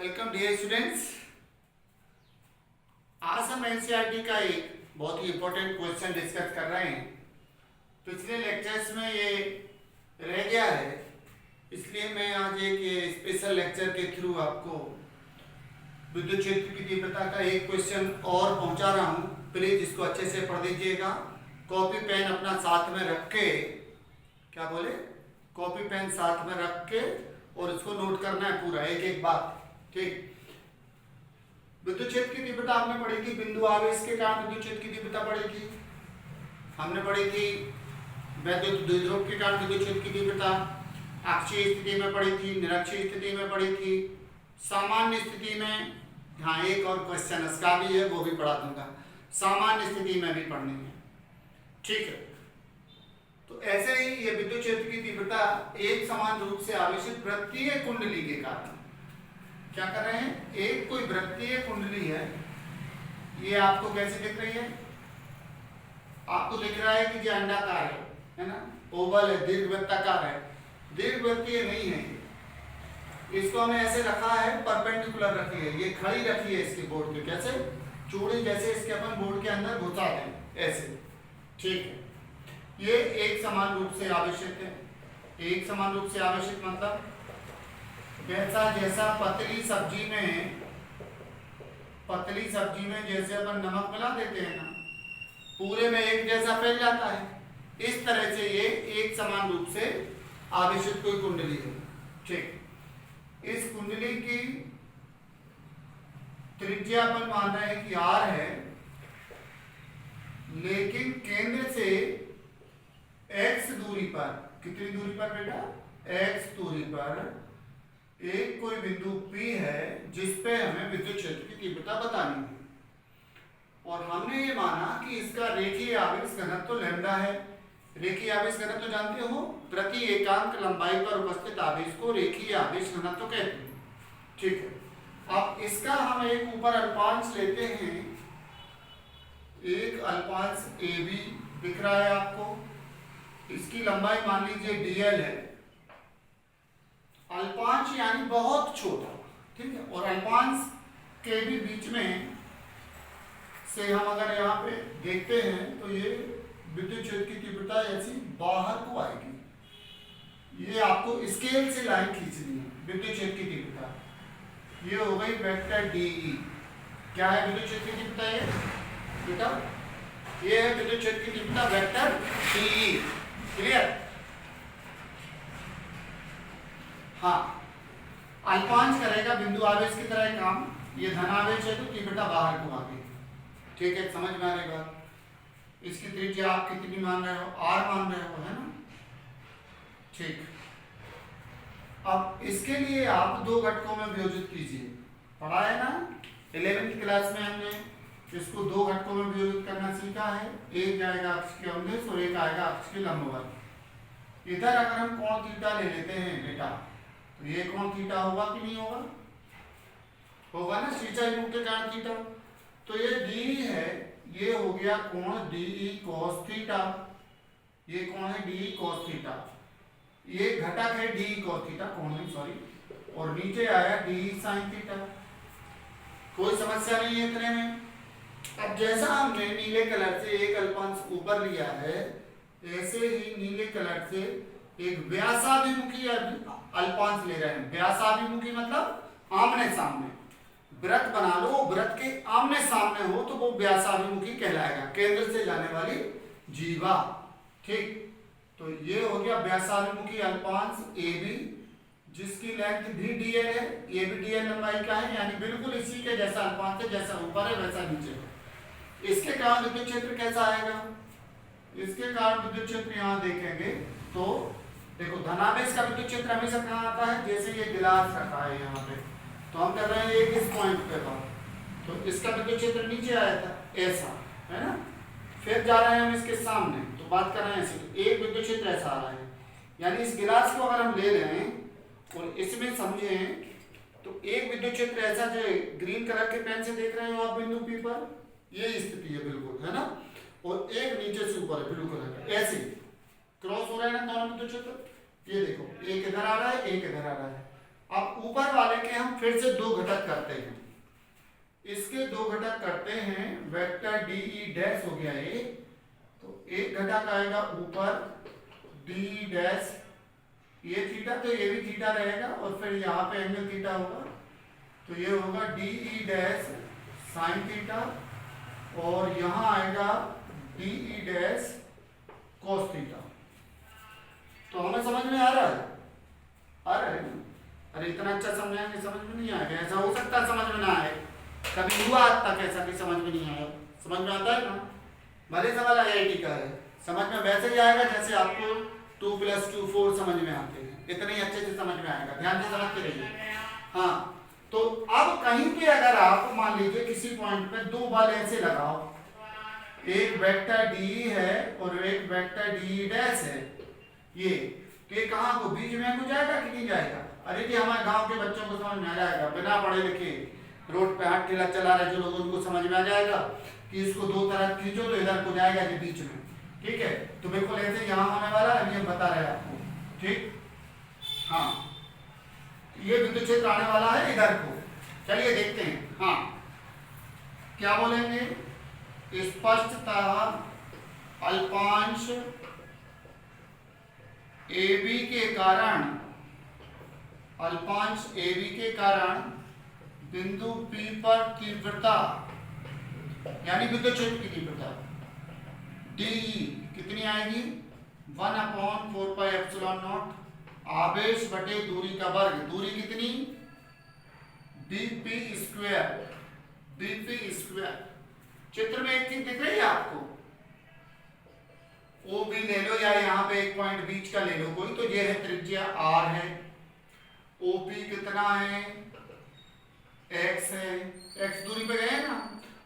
Welcome dear students. आज हम NCERT का एक बहुत ही इंपॉर्टेंट क्वेश्चन डिस्कस कर रहे हैं। पिछले लेक्चर्स में ये रह गया है, इसलिए मैं आज एक ये स्पेशल लेक्चर के थ्रू आपको विद्युत क्षेत्र की तीव्रता का एक क्वेश्चन और पहुंचा रहा हूं। प्लीज इसको अच्छे से पढ़ लीजिएगा। कॉपी पेन अपना साथ में रख के, क्या बोले, कॉपी पेन साथ में रख के और इसको नोट करना है पूरा, एक एक बात। ठीक, विद्युत क्षेत्र की तीव्रता आपने पढ़ी थी, बिंदु आवेश के कारण विद्युत क्षेत्र की तीव्रता पढ़ी थी। हमने पढ़ी थी वैद्युत द्विध्रुव के कारण विद्युत क्षेत्र की तीव्रता, अक्षीय स्थिति में पढ़ी थी, निरक्षीय स्थिति में पढ़ी थी, सामान्य स्थिति में। हाँ, एक और क्वेश्चन इसका भी है, वो भी पढ़ा दूंगा। सामान्य स्थिति में भी पढ़नी है, ठीक है। तो ऐसे ही ये विद्युत क्षेत्र की तीव्रता एक समान रूप से आवेशित वृत्तीय कुंडली के कारण, क्या कर रहे हैं, एक कोई वृत्तीय कुंडली है, ये आपको कैसे दिख रही है, आपको दिख रहा है कि ये अंडाकार है ना, ओवल है, दीर्घवृत्ताकार है, दीर्घवृत्तीय नहीं है। इसको हमने ऐसे रखा है, परपेंडिकुलर रखी है, ये खड़ी रखी है इसके बोर्ड पे, कैसे चूड़ी जैसे इसके अपन बोर्ड के अंदर घुसा दें ऐसे, ठीक है। ये एक समान रूप से आवेशित है। एक समान रूप से आवेशित मतलब जैसा जैसा पतली सब्जी में जैसे अपन नमक मिला देते हैं ना, पूरे में एक जैसा फैल जाता है, इस तरह से ये एक समान रूप से आवेशित कोई कुंडली है, ठीक। इस कुंडली की त्रिज्या अपन मान रहे हैं कि r है, लेकिन केंद्र से x दूरी पर, कितनी दूरी पर बेटा, x दूरी पर एक कोई बिंदु P है जिस पे हमें विद्युत क्षेत्र की तीव्रता बतानी है। और हमने ये माना कि इसका रेखीय आवेश घनत्व तो लैम्डा है। रेखीय आवेश घनत्व तो जानते हो, प्रति एकांक लंबाई पर उपस्थित आवेश को रेखीय आवेश घनत्व तो कहते हैं, ठीक है। अब इसका हम एक ऊपर अल्पांश लेते हैं, एक अल्पांश AB दिख रहा है आपको, इसकी लंबाई मान लीजिए dl है, अल्पांश यानी बहुत छोटा, ठीक है। और अल्पांश के भी बीच में से हम अगर यहाँ पे देखते हैं तो ये विद्युत क्षेत्र की तीव्रता ऐसी बाहर को आएगी। ये आपको स्केल से लाइन खींचनी है, विद्युत क्षेत्र की तीव्रता ये हो गई वेक्टर DE। क्या है विद्युत क्षेत्र की तीव्रता, ये बेटा ये है विद्युत क्षेत्र की तीव्रता वेक्टर DE, क्लियर। हाँ, अल्पांश करेगा बिंदु आवेश की तरह काम, ये धन आवेश है तो तीव्रता बाहर को आती है, ठीक है। समझ में आ रही बात। इसकी त्रिज्या आप कितनी मान रहे हो, r मान रहे हो, है ना, ठीक। अब इसके लिए आप दो घटकों में वियोजित कीजिए, पढ़ा है ना 11वीं क्लास में हमने इसको दो घटकों में वियोजित करना सीखा है। एक जाएगा अक्ष के अनुदिश और एक आएगा अक्ष के लंबवत। इधर अगर हम कोण थीटा ले लेते हैं बेटा, तो ये कोण थीटा होगा कि नहीं होगा, होगा ना, ऊंचाई मुक्त के कारण थीटा। तो ये DE है, ये हो गया कोण DE cos थीटा, ये कोण है DE cos थीटा, ये घटक है DE cos थीटा, कोण नहीं सॉरी, और नीचे आया DE sin थीटा। कोई समस्या नहीं है इतने में। अब जैसा हमने नीले कलर से एक अल्पांश ऊपर लिया है, ऐसे ही नीले कलर से एक व्यासाभिमुखी अल्पांश ले रहे हैं। व्यासाभिमुखी मतलब आमने सामने, वृत्त बना लो, वृत्त के आमने सामने हो तो वो व्यासाभिमुखी कहलाएगा, केंद्र से जाने वाली जीवा, ठीक। तो ये हो गया व्यासाभिमुखी अल्पांश AB, जिसकी लेंथ भी dl है, ये भी dl लंबाई का है, यानी बिल्कुल इसी के जैसा अल्पांश है, जैसा ऊपर है वैसा नीचे है। इसके कारण विद्युत क्षेत्र कैसा आएगा, इसके कारण विद्युत क्षेत्र यहाँ देखेंगे तो देखो, धनावेश का विद्युत क्षेत्र हमेशा कहाँ आता है, जैसे ये गिलास रखा है यहाँ पे, तो हम कर रहे हैं एक इस पॉइंट पे बात, तो इसका विद्युत क्षेत्र नीचे आया था ऐसा, है ना। फिर जा रहे हैं हम इसके सामने, तो बात कर रहे हैं ऐसे, एक विद्युत क्षेत्र ऐसा आ रहा है, यानी इस गिलास को अगर हम ले लें और इसमें समझें तो एक विद्युत क्षेत्र ऐसा, जो ग्रीन कलर के पेन से देख रहे हो आप बिंदु P पर, ये स्थिति है बिल्कुल, है ना, और एक नीचे से ऊपर है ब्लू कलर का, ऐसे क्रॉस हो रहा है ना दोनों विद्युत क्षेत्र। ये देखो, एक इधर आ रहा है, एक इधर आ रहा है। अब ऊपर वाले के हम फिर से दो घटक करते हैं, इसके दो घटक करते हैं, वेक्टर डी ई डैश हो गया एक, तो एक घटक आएगा ऊपर डी डैश, ये थीटा, तो ये भी थीटा रहेगा, और फिर यहाँ पे एंगल थीटा होगा, तो ये होगा D E dash sine theta, और यहाँ आएगा D E dash cos theta. तो हमें समझ में आ रहा है? आ रहा है ना? अरे इतना अच्छा समझाएं कि समझ में नहीं आएगा, ऐसा हो सकता है समझ में ना आए, कभी हुआ आज तक ऐसा कि समझ में नहीं आया? समझ में आता है ना? भले सवाल IIT का है, समझ में वैसे ही आएगा जैसे आपको 2 + 2 4 समझ में आते हैं, इतने ही अच्छे से समझ में आएगा, ध्यान से समझते रहिए। हाँ, तो अब कहीं पे अगर आप मान लीजिए किसी पॉइंट पे दो बल ऐसे लगाओ, एक वेक्टर डी है और एक वेक्टर डी डैश है, ये तो ये कहाँ को बीच में को जाएगा कि नहीं जाएगा? अरे जी हमारे गांव के बच्चों को समझ में आ जाएगा, बिना पढ़े लिखे रोड पे हाथ ठेला चला रहे जो लोग, उनको समझ में आ जाएगा कि इसको दो तरफ खींचो तो इधर को जाएगा जी बीच में, ठीक है? तो बिल्कुल ऐसे यहाँ होने वाला है, अभी हम बता रहे हैं आपको, ठीक? हाँ, ये विद्युत क्षेत्र आने वाला है इधर को, चलिए देखते हैं। हाँ, क्या बोलेंगे? स्पष्टतः अल्पांश AB के कारण, अल्पांश AB के कारण बिंदु P पर तीव्रता, यानी विद्युत क्षेत्र की तीव्रता DE कितनी आएगी? 1/4πε0 आवेश बटे दूरी का वर्ग, दूरी कितनी? bp², bp²। चित्र में एक चीज दिख रही है आपको? OB ले लो या यहाँ पे एक पॉइंट बीच का ले लो कोई, तो ये है त्रिज्या R है, OP कितना है? X है, X दूरी पे गए ना,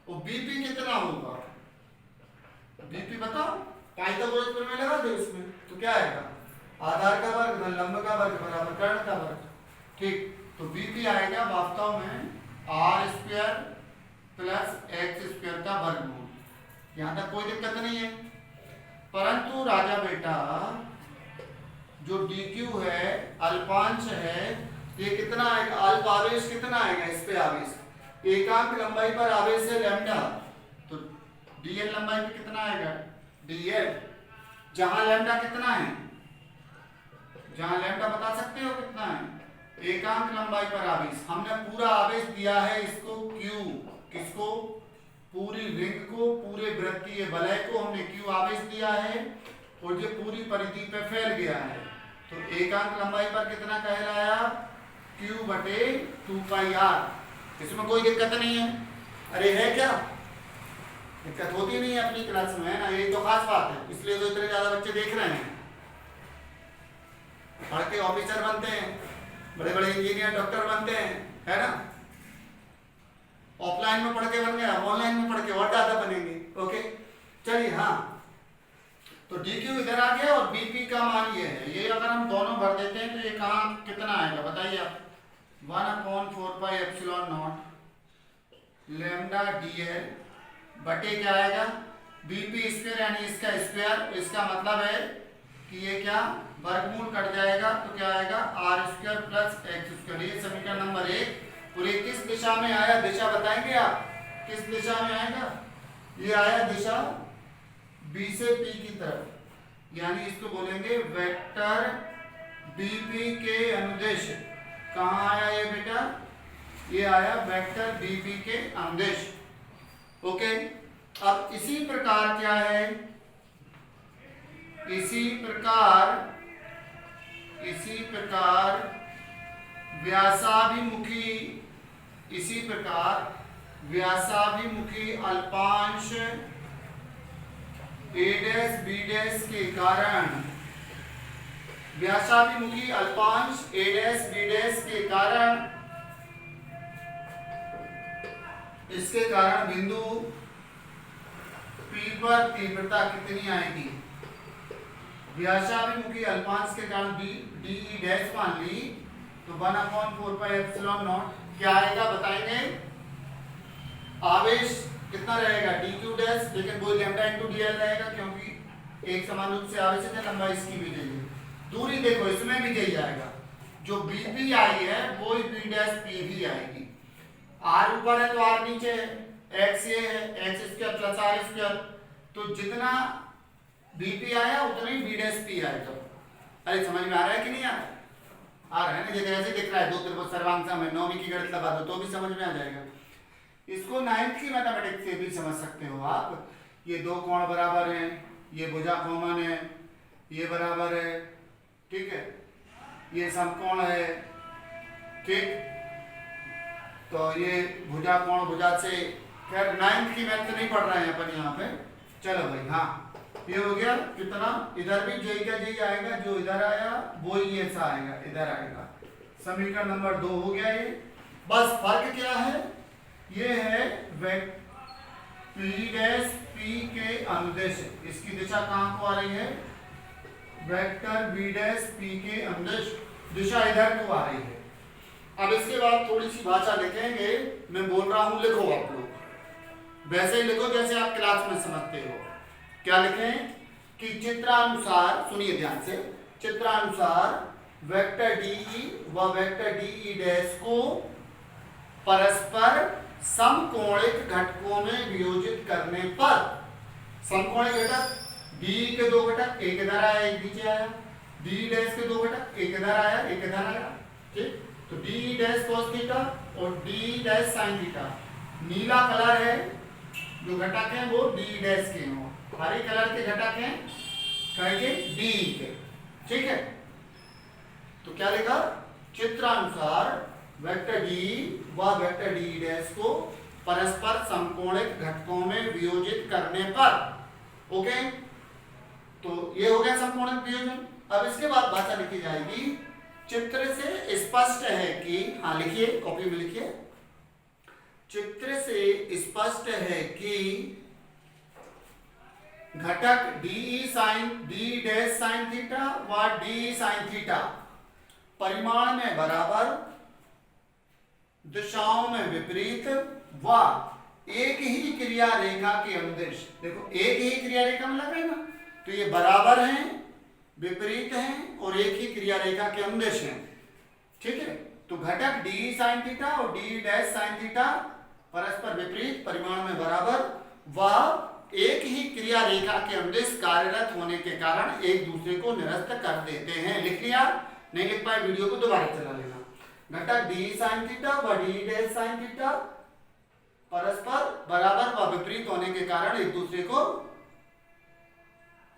और BP कितना होगा? BP बताओ, पाइथागोरस प्रमेय लगा दो इसमें, तो क्या आएगा? आधार का वर्ग धन लंब का वर्ग बराबर कर्ण का वर्ग, ठीक? तो BP आएगा वास्तव में R² + X² का वर्गमूल। यहाँ तक कोई दिक्कत नहीं है, परंतु राजा बेटा जो DQ है अल्पांश है, ये कितना आएगा? अल्प आवेश कितना आएगा? इस पे आवेश, एकांक लंबाई पर आवेश है लैम्डा, तो DL लंबाई पे कितना आएगा? DL, जहां लैम्डा कितना है? जहां लैम्डा बता सकते हो कितना है? एकांक लंबाई पर आवेश, हमने पूरा आवेश दिया है इसको Q, किसको? पूरी रिंग को, पूरे वृत्तीय वलय को हमने Q आवेश दिया है, और ये पूरी परिधि पे फैल गया है, तो एकांक लंबाई पर कितना कहलाया? Q/2πr। इसमें कोई दिक्कत नहीं है। अरे है क्या? दिक्कत होती नहीं है अपनी क्लास में, है ना? ये तो खास बात है, इसलिए तो इतने ज्यादा बच्चे देख रहे हैं, पढ़ के ऑफिसर बनते हैं, बड़े बड़े इंजीनियर डॉक्टर बनते हैं, है ना? ऑफलाइन में पढ़ के बन गया, ऑनलाइन में पढ़ के और ज्यादा बनेंगे। ओके, चलिए। हाँ, तो DQ इधर आ गया और BP का मान ये है, ये अगर हम दोनों भर देते हैं तो ये कहाँ कितना आएगा बताइए आप? 1/4πε0 लैम्डा DL बटे क्या आएगा? BP² यानी इसका स्क्वायर, इसका मतलब है कि ये क्या वर्गमूल कट जाएगा, तो क्या आएगा? R² + X²। ये समीकरण नंबर 1। और ये किस दिशा में आया? दिशा बताएंगे आप, किस दिशा में आएगा? ये आया दिशा B से P की तरफ, यानी इसको बोलेंगे वेक्टर BP के अनुदेश। कहाँ आया ये बेटा? ये आया वेक्टर BP के अनुदेश। ओके, अब इसी प्रकार क्या है? इसी प्रकार व्यासाभिमुखी अल्पांश A', B' के कारण, व्यासाभिमुखी अल्पांश A', B' के कारण, इसके कारण बिंदु P पर तीव्रता कितनी आएगी? व्यासाभिमुखी अल्पांश के कारण DE' मान ली, तो 1/4πε0 क्या आएगा बताएंगे? आवेश कितना रहेगा? DQ', लेकिन वो λ/dl रहेगा, क्योंकि एक समान रूप से आवेश है, लंबाई इसकी भी चाहिए। दूरी देखो, इसमें भी यही आएगा, जो बी पी आई है वो ही बी डैश पी भी आएगी। आर ऊपर है तो आर नीचे है, एक्स ये है, X square plus R square, तो जितना बी पी आया उतना ही बी डैश पी आएगा। अरे समझ में आ रहा है कि नहीं आ रहा है? आ रहा है ना, जैसे ऐसे दिख रहा है, दो त्रिभुज सर्वांग है, नौवीं की गणित लगा दो तो भी समझ में आ जाएगा। इसको 9th की मैथमेटिक्स से भी समझ सकते हो आप। ये दो कोण बराबर हैं, ये भुजा कॉमन है, ये बराबर है, ठीक है, ये समकोण है, ठीक, तो ये भुजा कोण भुजा से, खैर 9th की मैथ नहीं पढ़ रहे हैं अपन यहाँ पे। चलो भाई, हाँ ये हो गया कितना, इधर भी जे का जे आएगा, जो इधर आया वो ही ऐसा आएगा, इधर आएगा। समीकरण नंबर 2 हो गया ये। बस फर्क क्या है, ये है पी डैश पी के अनुदेश, इसकी दिशा कहाँ को आ रही है, वेक्टर बी डैश पी के अनुदेश दिशा इधर को आ रही है। अब इसके बाद थोड़ी सी भाषा लिखेंगे, मैं बोल रहा हूं लिखो आप लोग, वैसे ही लिखो जैसे आप क्लास में समझते हो। क्या लिखें कि चित्रानुसार, सुनिए ध्यान से, चित्रानुसार वेक्टर डीई व वेक्टर डीई डैश को परस्पर समकोणिक घटकों में वियोजित करने पर, समकोणिक घटक डी के दो घटक, एक इधर आया एक नीचे आया, डी डैश के दो घटक, एक इधर आया एक इधर आया, ठीक, तो डी डैश cos थीटा और डी डैश sin थीटा, नीला कलर है जो घटक हैं वो डी डैश के हैं, हरे कलर के घटक हैं कहेंगे डी के, ठीक है। तो क्या लिखा, चित्रानुसार वेक्टर डी व वेक्टर डी डैश को परस्पर समकोणिक घटकों में वियोजित करने पर, ओके, तो ये हो गया समकोणिक वियोजन। अब इसके बाद भाषा लिखी जाएगी, चित्र से स्पष्ट है कि, हाँ लिखिए कॉपी में लिखिए, चित्र से स्पष्ट है कि घटक डी डैश साइन थीटा व डी साइन थीटा परिमाण में बराबर, दिशाओं में विपरीत व एक ही क्रिया रेखा के अनुदिश, देखो एक ही क्रिया रेखा में लग रहा है ना, तो ये बराबर हैं, विपरीत हैं और एक ही क्रिया रेखा के अनुदिश हैं, ठीक है। तो घटक डी साइन थीटा और डी डैश साइन थीटा परस्पर विपरीत, परिमाण में बराबर व एक ही क्रिया रेखा के अनुदिश कार्यरत होने के कारण एक दूसरे को निरस्त कर देते हैं। लिख लिया? नहीं लिख पाए वीडियो को दोबारा चला लेना। घटक डी साइन थीटा व डी डैश साइन थीटा परस्पर बराबर व विपरीत होने के कारण एक दूसरे को,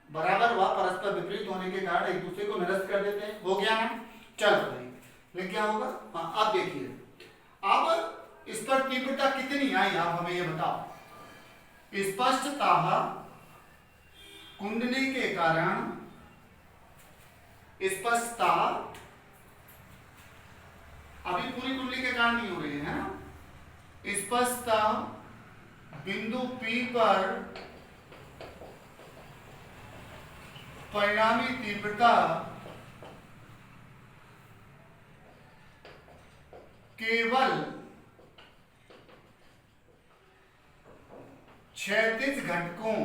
बराबर व परस्पर विपरीत होने के कारण एक दूसरे को निरस्त कर देते हैं। हो गया ना? चलो भाई, लिख क्या होगा? हाँ, अब देखिए, अब इस पर तीव्रता कितनी आई आप हमें ये बताओ। स्पष्टतः कुंडली के कारण, स्पष्टता अभी पूरी कुंडली के कारण नहीं हो रही है ना, स्पष्टता बिंदु P पर परिणामी तीव्रता केवल क्षैतिज घटकों,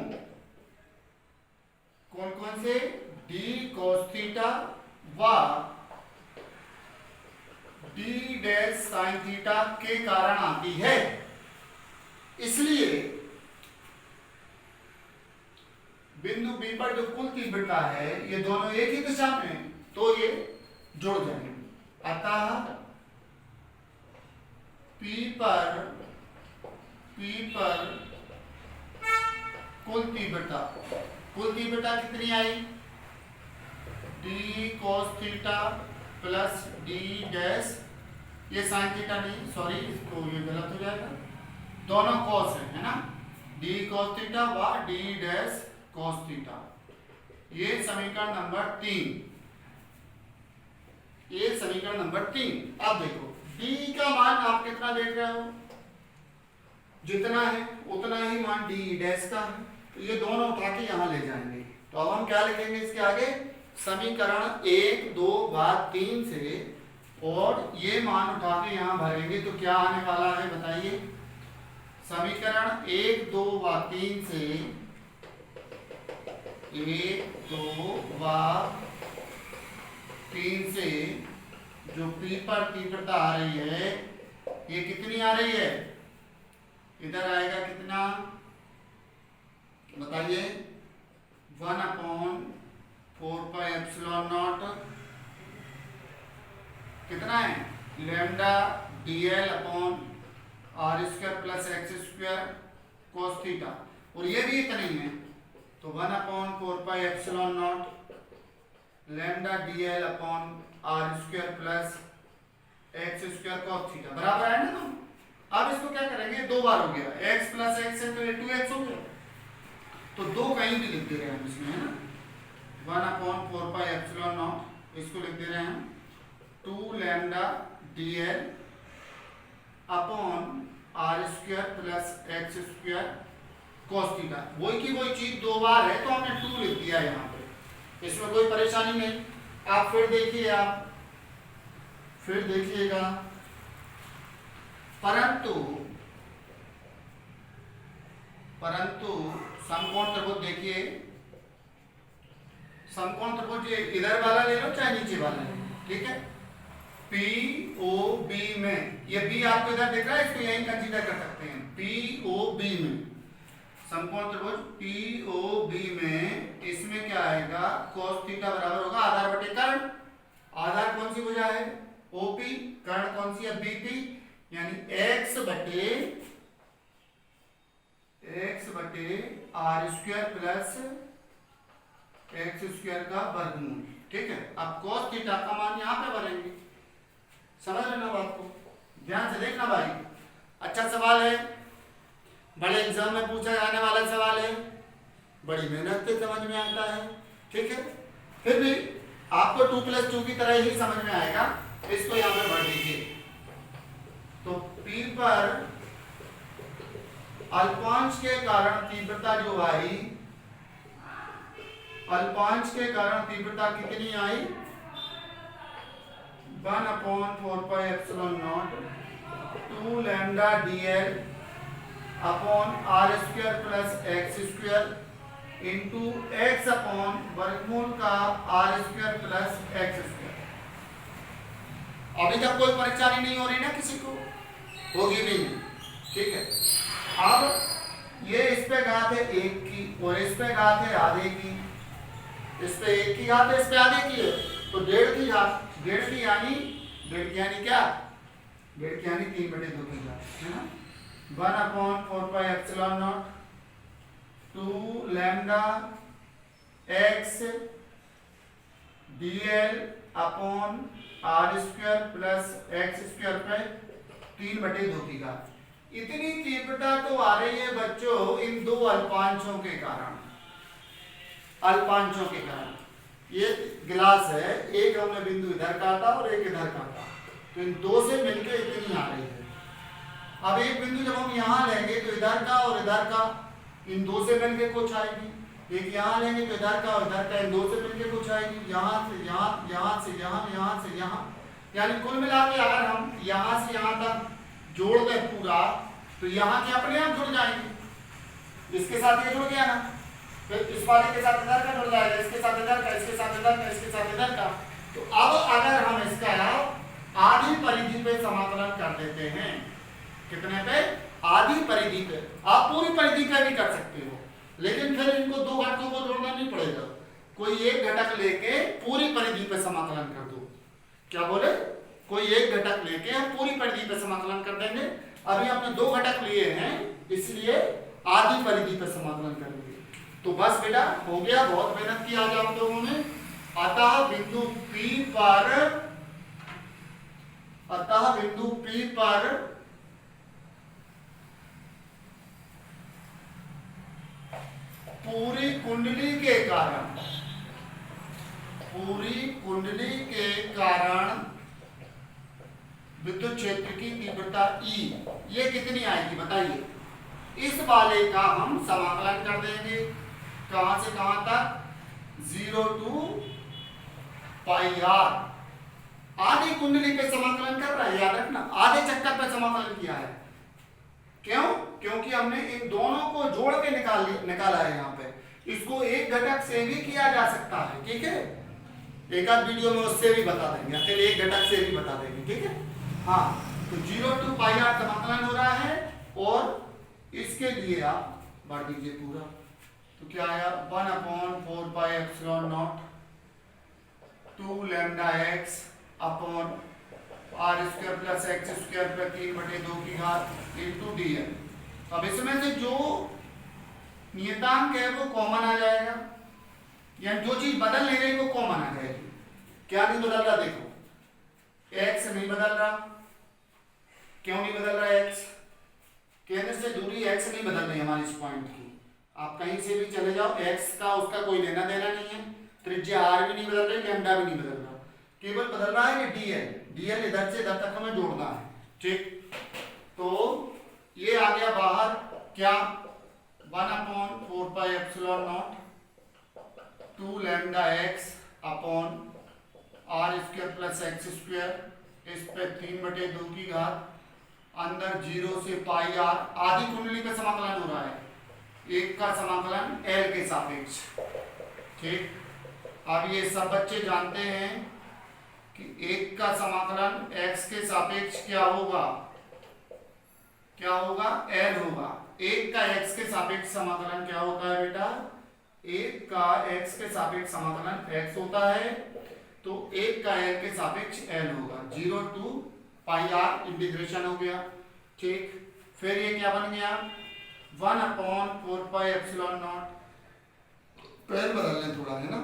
कौन कौन से, डी cos थीटा व डी डैश साइन थीटा के कारण आती है। इसलिए बिंदु बी पर जो कुल तीव्रता है ये दोनों एक ही दिशा में, तो ये जुड़ जाएंगे। अतः P पर कुल तीव्रता कितनी आई, D cos theta plus D dash, ये साइन थीटा नहीं, सॉरी इसको ये गलत हो जाएगा, दोनों cos है ना, डी cos थीटा व डी डैश cos थीटा। ये समीकरण नंबर 3, ये समीकरण नंबर 3। अब देखो डी का मान आप कितना देख रहे हो, जितना है उतना ही मान डी डैश का है, तो ये दोनों उठा के यहां ले जाएंगे। तो अब हम क्या लिखेंगे इसके आगे, समीकरण 1, 2 व 3 से, और ये मान उठा के यहां भरेंगे तो क्या आने वाला है बताइए। समीकरण 1, 2 व 3 से, 1, 2 व 3 से जो P पर तीव्रता आ रही है ये कितनी आ रही है, इधर आएगा कितना बताइए, 1/4πε0 कितना है, lambda dl upon r square plus x square cos theta, और ये भी इतना ही है, तो 1/4πε0 lambda dl upon r square plus x square cos theta बराबर है ना। तो अब इसको क्या करेंगे, दो बार हो गया, x प्लस एक्स है तो ये 2x हो गया, तो दो कहीं भी लिख दे रहे हैं हम इसमें, है ना, 1/4πε0 इसको लिख दे रहे हैं 2 lambda dl upon r square plus x square cos theta, वही की वही चीज दो बार है तो हमने 2 लिख दिया यहाँ पे, इसमें कोई परेशानी नहीं। आप फिर देखिए, आप फिर देखिएगा, परंतु समकोण त्रिभुज देखिए, समकोण त्रिभुज इधर वाला ले लो चाहे नीचे वाला ले लो, ठीक है, POB में, ये B आपको इधर दिख रहा है, इसको यहीं कंसीडर कर सकते हैं, POB में समकोण त्रिभुज POB में इसमें क्या आएगा, cos थीटा बराबर होगा आधार बटे कर्ण, आधार कौन सी भुजा है OP, कर्ण कौन सी है BP, यानी x बटे r square plus x square का वर्गमूल, ठीक है। अब cos थीटा का मान यहाँ पे भरेंगे, समझ लेना बात को, ध्यान से देखना भाई, अच्छा सवाल है, बड़े एग्जाम में पूछा जाने वाला सवाल है, बड़ी मेहनत से समझ में आता है, ठीक है, फिर भी आपको 2+2 की तरह ही समझ में आएगा, इसको यहाँ पे भर दीजिए। तो P पर अल्पांश के कारण तीव्रता जो आई, अल्पांश के कारण तीव्रता कितनी आई, 1/4πε0 2 lambda dl upon r square plus x square into x upon वर्गमूल का r square plus x square. अभी तक कोई परेशानी नहीं हो रही ना किसी को, होगी भी नहीं, ठीक है। अब ये इस पे घात है 1 की और इस पे घात है आधे की, इस पे 1 की घात है, इस पे आधे की है, तो 1.5 की घात, 1.5 की यानी क्या, 1.5 की यानी 3/2 की घात, है ना, 1/4πε0 2 lambda x dl upon r square plus x square पे 3/2 की घात। इतनी तीव्रता तो आ रही है बच्चों इन दो अल्पांशों के कारण, अल्पांशों के कारण। ये गिलास है, एक हमने बिंदु इधर काटा और एक इधर काटा, तो इन दो से मिलकर इतनी आ रही है। अब एक बिंदु जब हम यहाँ लेंगे तो इधर का और इधर का इन दो से मिलकर कुछ आएगी, एक यहाँ लेंगे तो इधर का और इधर का इन दो से मिलकर कुछ आएगी, यहाँ से यहाँ, यहाँ से यहाँ, यहाँ से यहाँ, यानी कुल मिला के अगर हम यहाँ से यहाँ तक जोड़ दें पूरा, तो यहाँ के अपने आप जुड़ जाएंगे, इसके साथ ये जुड़ गया ना, फिर इस वाले के साथ इधर का जुड़ जाएगा, इसके साथ इधर का, इसके साथ इधर का, इसके साथ इधर का। तो अब अगर हम इसका आधी परिधि पे समाकलन कर देते हैं, कितने पे, आधी परिधि पे, आप पूरी परिधि पे भी कर सकते हो, लेकिन फिर इनको दो घटकों को जोड़ना नहीं पड़ेगा, कोई एक घटक लेके पूरी परिधि पे समाकलन कर दो। क्या बोले, कोई एक घटक लेके हम पूरी परिधि पे समाकलन कर देंगे, अभी हमने दो घटक लिए हैं इसलिए आधी परिधि पे समाकलन करेंगे। तो बस बेटा हो गया, बहुत मेहनत की आज आप लोगों ने। अतः बिंदु P पर पूरी कुंडली के कारण विद्युत क्षेत्र की तीव्रता E ये कितनी आएगी बताइए। इस वाले का हम समाकलन कर देंगे, कहां से कहां तक, 0 to πr। आधी कुंडली पे समाकलन कर रहा है, याद रखना, आधे चक्कर पे समाकलन किया है। क्यों, क्योंकि हमने इन दोनों को जोड़ के निकाला है। यहाँ पे इसको एक घटक से भी किया जा सकता है, ठीक है, एक आध वीडियो में उससे भी बता देंगे, अकेले एक घटक से भी बता देंगे, ठीक है। हाँ, तो 0 to पाई r समाकलन हो रहा है और इसके लिए आप बढ़ दीजिए पूरा, तो क्या आया 1/4 pi epsilon not 2 lambda x upon r square plus x square पर 3/2 की घात इंटू dl। अब इसमें से जो नियतांक है वो कॉमन आ जाएगा, यानी जो चीज बदल नहीं रही वो कॉमन आ जाएगी। क्या नहीं बदल रहा, देखो x नहीं बदल रहा। क्यों नहीं बदल रहा x? केंद्र से दूरी x नहीं बदल रही हमारी इस पॉइंट की। आप कहीं से भी चले जाओ, x का उसका कोई लेना देना नहीं है, त्रिज्या r भी नहीं बदल रही, लैम्डा भी नहीं बदल रहा, केवल बदल रहा है dl इधर से इधर तक हमें जोड़ना है, ठीक। तो ये आ गया बाहर, क्या 1/4 pi epsilon not 2 lambda x upon r square plus x square इस पे 3/2 की घात अंदर 0 से पाई r आधी कुंडली पे समाकलन हो रहा है, एक का समाकलन l के सापेक्ष, ठीक। अब ये सब बच्चे जानते हैं कि एक का समाकलन x के सापेक्ष क्या होगा, क्या होगा, l होगा। एक का x के सापेक्ष समाकलन क्या होता है बेटा, एक का x के सापेक्ष समाकलन x होता है, तो एक का l के सापेक्ष l होगा। 0 to पाई r इंटीग्रेशन हो गया, ठीक। फिर ये क्या बन गया 1/4 पाई एप्सिलॉन नॉट, पेन बदल लें थोड़ा, है ना,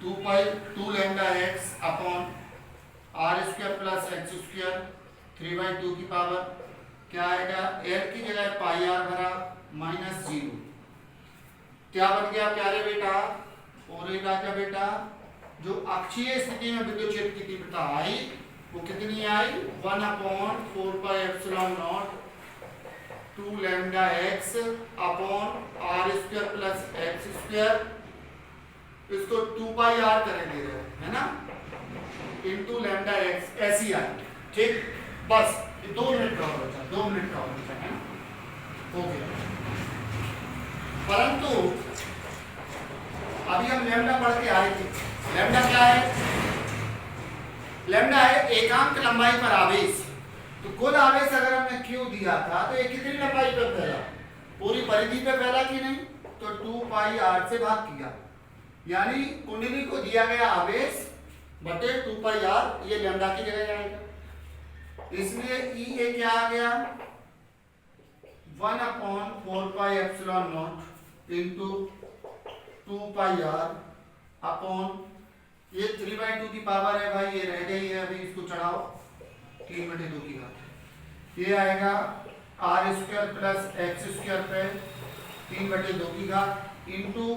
2 lambda x upon r square plus x square 3/2 की पावर क्या आएगा, l की जगह पाई r भरा -0, क्या बन गया प्यारे बेटा, और एक राजा बेटा जो अक्षीय स्थिति में विद्युत क्षेत्र की तीव्रता आई वो कितनी आई 1/4 pi epsilon not 2 lambda x upon r square plus x square, इसको 2 पाई r करेंगे है ना, इनटू लैम्डा x, ऐसी आई, ठीक। बस 2 मिनट का और बचा, 2 मिनट का और बचा, है ना, हो गया। परंतु अभी हम लैम्डा पढ़ के आए थे, लैम्डा क्या है, लैम्डा है एकांक लंबाई पर आवेश। तो कुल आवेश अगर हमने q दिया था तो ये कितनी लंबाई पर फैला, पूरी परिधि पे फैला कि नहीं, तो 2 पाई r से भाग किया, यानी कुंडली को दिया गया आवेश बटे 2 पाई r, ये लैम्डा की जगह जाएगा, इसलिए E क्या आ गया 1/4 pi epsilon not into 2 pi r upon ये 3/2 की पावर है भाई, ये रह गई है, अभी इसको चढ़ाओ 3/2 की घात, ये आएगा r square plus x square पे 3/2 की घात इंटू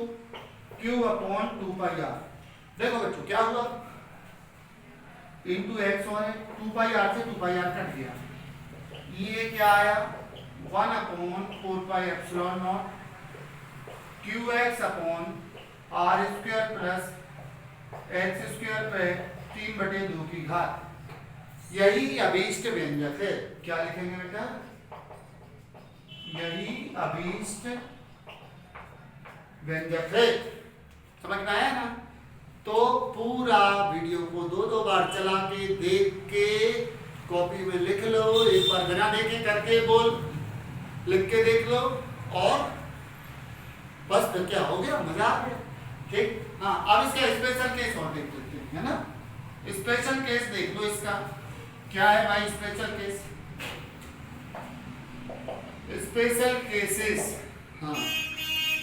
q अपॉन 2 पाई r। देखो बच्चों क्या हुआ, इंटू x और 2 पाई r से 2 पाई r कट गया, ये क्या आया 1/4 pi epsilon not qx upon r square plus x square पे 3/2 की घात। यही अभीष्ट व्यंजक है, क्या लिखेंगे बेटा, यही अभीष्ट व्यंजक है, समझ में आया ना। तो पूरा वीडियो को 2-2 बार चला के देख के कॉपी में लिख लो, एक बार बिना देखे करके बोल लिख के देख लो, और बस फिर क्या हो गया, मजा आ गया, ठीक। हाँ, अब इसका स्पेशल केस और देख लेते हैं, है ना, स्पेशल केस देख लो इसका, क्या है भाई स्पेशल केस, स्पेशल केसेस। हाँ,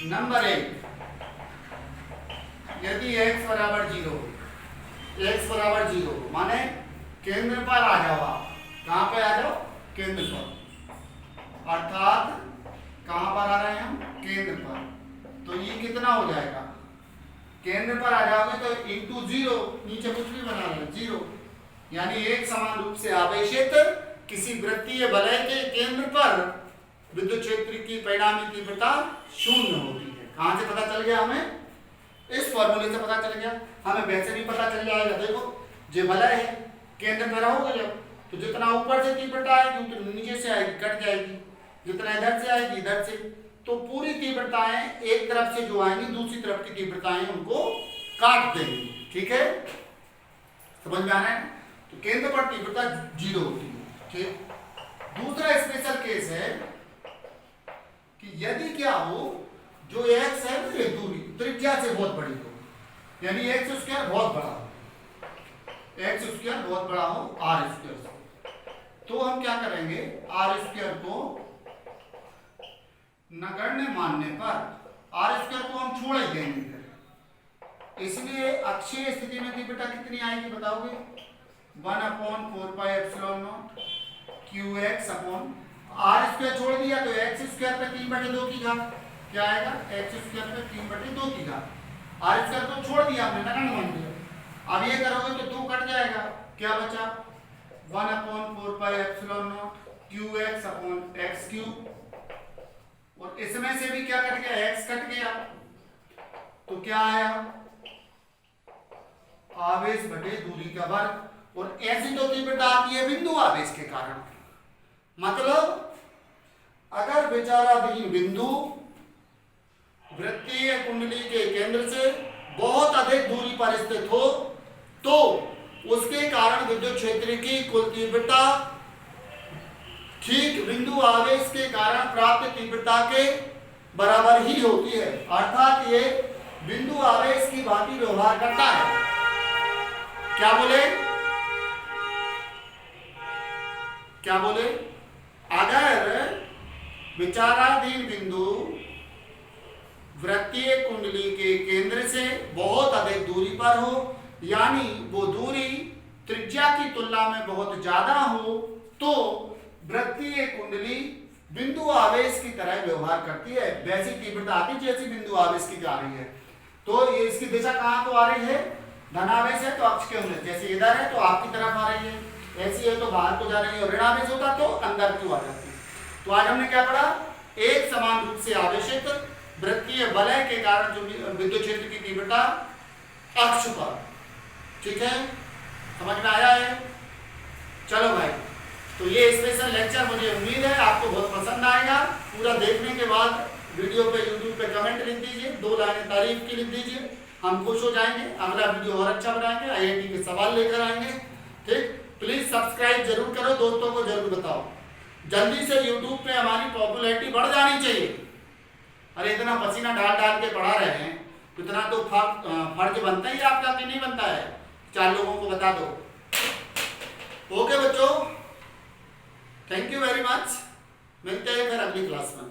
नंबर 1, यदि x बराबर 0 माने केंद्र पर आ जाओ, आप कहां पे आ जाओ, केंद्र पर, अर्थात कहां पर आ रहे हैं हम, केंद्र पर, तो ये कितना हो जाएगा, केंद्र पर आ जाओगे तो इंटू 0, नीचे कुछ भी बना रहे 0, यानी एक समान रूप से आवेशित किसी वृत्तीय वलय के केंद्र पर विद्युत क्षेत्र की परिणामी तीव्रता 0 होती है। कहां से पता चल गया हमें, इस फॉर्मूले से पता चल गया, हमें वैसे भी पता चल जाएगा। देखो जो वलय है केंद्र पर रहोगे जब, तो जितना ऊपर से तीव्रता आएगी उतनी नीचे से आएगी, कट जाएगी, जितना इधर से आएगी इधर से, तो पूरी तीव्रताएं एक तरफ से जो आएंगी दूसरी तरफ की तीव्रताएं उनको काट देंगी, ठीक है, समझ में आ रहा है। तो केंद्र पर तीव्रता 0 होती है। ठीक, दूसरा स्पेशल केस है कि यदि क्या हो, जो x है ये दूरी त्रिज्या से बहुत बड़ी हो, यानी x स्क्वायर बहुत बड़ा हो, x स्क्वायर बहुत बड़ा हो r स्क्वायर से, तो हम क्या करेंगे, r स्क्वायर को नगण्य मानने पर r स्क्वायर को हम छोड़ ही देंगे। इसलिए अक्षीय स्थिति में तीव्रता कितनी आएगी बताओगे, 1/4πε0 qx अपॉन r स्क्वायर छोड़ दिया तो x स्क्वायर पे 3/2 की घात, क्या आएगा, x स्क्वायर पे 3/2 की घात, r स्क्वायर तो छोड़ दिया हमने, नगण्य मान दिया। अब ये करोगे तो 2 कट जाएगा, क्या बचा, 1/4πε0 qx अपॉन x क्यूब, और इसमें से भी क्या कट गया, x कट गया, तो क्या आया, आवेश बटे दूरी का वर्ग। और ऐसी तो तीव्रता आती है बिंदु आवेश के कारण। मतलब अगर विचाराधीन बिंदु वृत्तीय कुंडली के केंद्र से बहुत अधिक दूरी पर स्थित हो तो उसके कारण विद्युत क्षेत्र की कुल तीव्रता ठीक बिंदु आवेश के कारण प्राप्त तीव्रता के बराबर ही होती है, अर्थात ये बिंदु आवेश की भांति व्यवहार करता है। क्या बोले, क्या बोले, अगर विचाराधीन बिंदु वृत्तीय कुंडली के केंद्र से बहुत अधिक दूरी पर हो, यानी वो दूरी त्रिज्या की तुलना में बहुत ज्यादा हो, तो वृत्तीय कुंडली बिंदु आवेश की तरह व्यवहार करती है, वैसी तीव्रता आती जैसी बिंदु आवेश की आ रही है। तो ये इसकी दिशा कहां को आ रही है, धनावेश है तो अक्ष के उन्नत, जैसे इधर है तो आपकी तरफ आ रही है, ऐसी है तो बाहर को जा रही है, और ऋणावेश होता तो अंदर को आ जाती है। तो आज हमने क्या पढ़ा, एक समान रूप से आवेशित वृत्तीय वलय के कारण जो विद्युत क्षेत्र की तीव्रता अक्ष पर, ठीक है, समझ में आया है। चलो भाई, तो ये स्पेशल लेक्चर मुझे उम्मीद है आपको बहुत पसंद आएगा। पूरा देखने के बाद वीडियो पे यूट्यूब पे कमेंट लिख दीजिए, 2 लाइनें तारीफ की लिख दीजिए, हम खुश हो जाएंगे। अगला वीडियो और अच्छा बनाएंगे, IIT के सवाल लेकर आएंगे। ठीक, प्लीज सब्सक्राइब जरूर करो, दोस्तों को जरूर बताओ। जल्दी से यूट्यूब पे हमारी पॉपुलैरिटी बढ़ जानी चाहिए। अरे इतना पसीना डाल डाल के पढ़ा रहे हैं, इतना तो फर्ज बनता ही आपका कि नहीं बनता है, 4 लोगों को बता दो। ओके बच्चों, थैंक यू वेरी मच, मिलते हैं फिर अगली क्लास में।